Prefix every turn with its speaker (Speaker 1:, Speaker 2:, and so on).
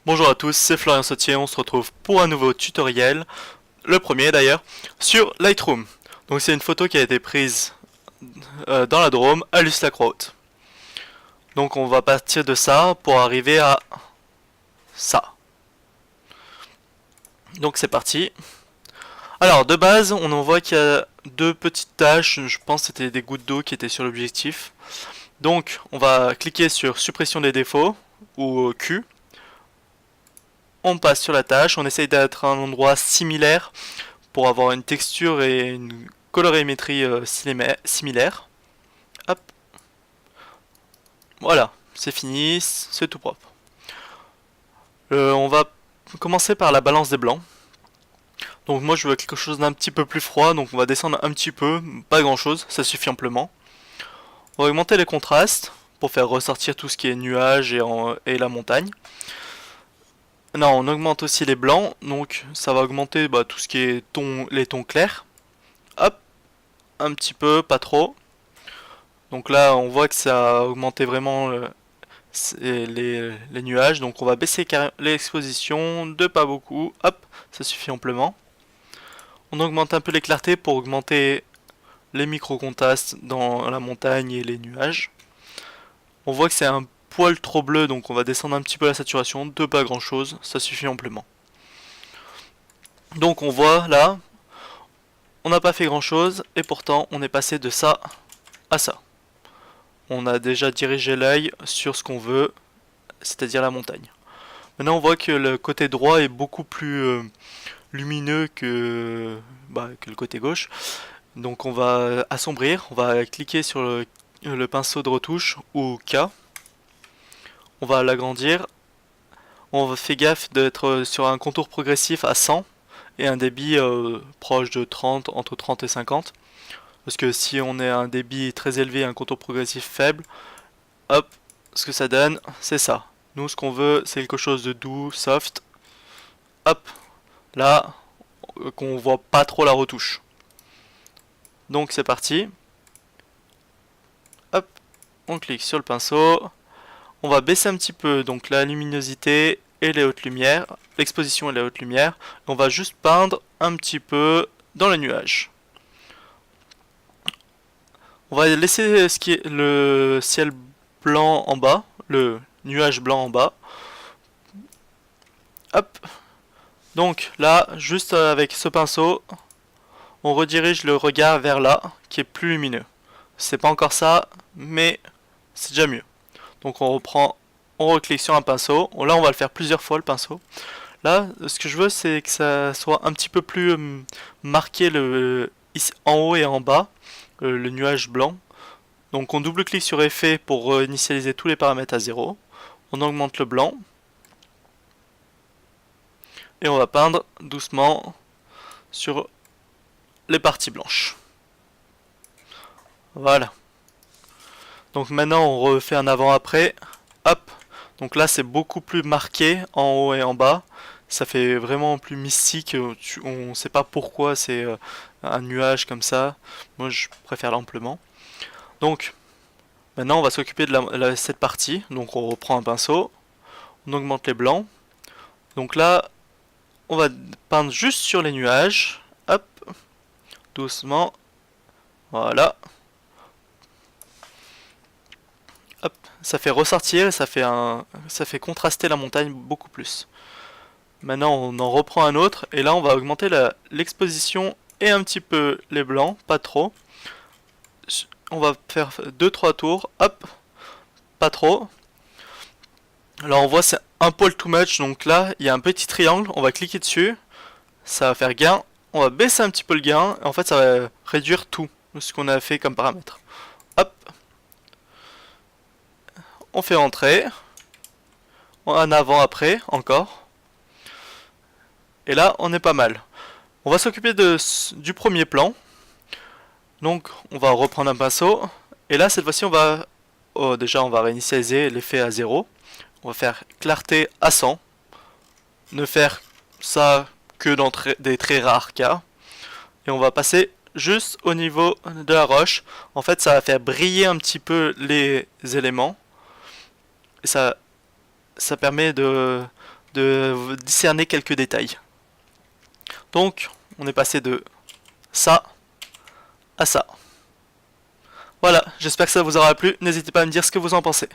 Speaker 1: Bonjour à tous, c'est Florian Sautier, on se retrouve pour un nouveau tutoriel, le premier d'ailleurs, sur Lightroom. Donc c'est une photo qui a été prise dans la Drôme, à Luslacroix. Donc on va partir de ça pour arriver à ça. Donc c'est parti. Alors de base, on en voit qu'il y a deux petites taches, je pense que c'était des gouttes d'eau qui étaient sur l'objectif. Donc on va cliquer sur suppression des défauts, ou Q. On passe sur la tâche, on essaye d'être à un endroit similaire pour avoir une texture et une colorimétrie similaire. Hop. Voilà, c'est fini, c'est tout propre. On va commencer par la balance des blancs. Donc moi je veux quelque chose d'un petit peu plus froid, donc on va descendre un petit peu, pas grand chose, ça suffit amplement. On va augmenter les contrastes pour faire ressortir tout ce qui est nuages et la montagne. Non, on augmente aussi les blancs, donc ça va augmenter tout ce qui est les tons clairs. Hop, un petit peu, pas trop. Donc là, on voit que ça a augmenté vraiment les nuages. Donc on va baisser l'exposition de pas beaucoup. Hop, ça suffit amplement. On augmente un peu les clartés pour augmenter les micro-contrastes dans la montagne et les nuages. On voit que c'est un poil trop bleu, donc on va descendre un petit peu la saturation, de pas grand chose, ça suffit amplement. Donc on voit là, on n'a pas fait grand chose, et pourtant on est passé de ça à ça. On a déjà dirigé l'œil sur ce qu'on veut, c'est-à-dire la montagne. Maintenant on voit que le côté droit est beaucoup plus lumineux que le côté gauche. Donc on va assombrir, on va cliquer sur le pinceau de retouche ou K. On va l'agrandir. On fait gaffe d'être sur un contour progressif à 100 et un débit proche de 30, entre 30 et 50. Parce que si on est à un débit très élevé et un contour progressif faible, hop, ce que ça donne, c'est ça. Nous, ce qu'on veut, c'est quelque chose de doux, soft. Hop, là, qu'on voit pas trop la retouche. Donc c'est parti. Hop, on clique sur le pinceau. On va baisser un petit peu donc la luminosité et les hautes lumières, l'exposition et les hautes lumières. On va juste peindre un petit peu dans les nuages. On va laisser ce qui est le ciel blanc en bas, le nuage blanc en bas. Hop. Donc là, juste avec ce pinceau, on redirige le regard vers là, qui est plus lumineux. C'est pas encore ça, mais c'est déjà mieux. Donc on reprend, on reclique sur un pinceau. Là, on va le faire plusieurs fois le pinceau. Là, ce que je veux, c'est que ça soit un petit peu plus marqué ici, en haut et en bas, le nuage blanc. Donc on double-clique sur effet pour initialiser tous les paramètres à 0. On augmente le blanc. Et on va peindre doucement sur les parties blanches. Voilà. Donc maintenant on refait un avant-après. Hop. Donc là c'est beaucoup plus marqué en haut et en bas. Ça fait vraiment plus mystique. On ne sait pas pourquoi c'est un nuage comme ça. Moi je préfère l'amplement. Donc maintenant on va s'occuper de cette partie. Donc on reprend un pinceau. On augmente les blancs. Donc là on va peindre juste sur les nuages. Hop. Doucement. Voilà. Hop, ça fait ressortir et ça fait contraster la montagne beaucoup plus. Maintenant, on en reprend un autre et là, on va augmenter l'exposition et un petit peu les blancs, pas trop. On va faire 2-3 tours, hop, pas trop. Là, on voit c'est un poil too much, donc là, il y a un petit triangle, on va cliquer dessus, ça va faire gain. On va baisser un petit peu le gain, et en fait, ça va réduire tout ce qu'on a fait comme paramètre. Hop, on fait entrer, en avant après encore, et là on est pas mal. On va s'occuper du premier plan, donc on va reprendre un pinceau, et là cette fois-ci on va, déjà on va réinitialiser l'effet à 0, on va faire clarté à 100, ne faire ça que dans des très rares cas, et on va passer juste au niveau de la roche. En fait ça va faire briller un petit peu les éléments, et ça permet de discerner quelques détails. Donc, on est passé de ça à ça. Voilà, j'espère que ça vous aura plu. N'hésitez pas à me dire ce que vous en pensez.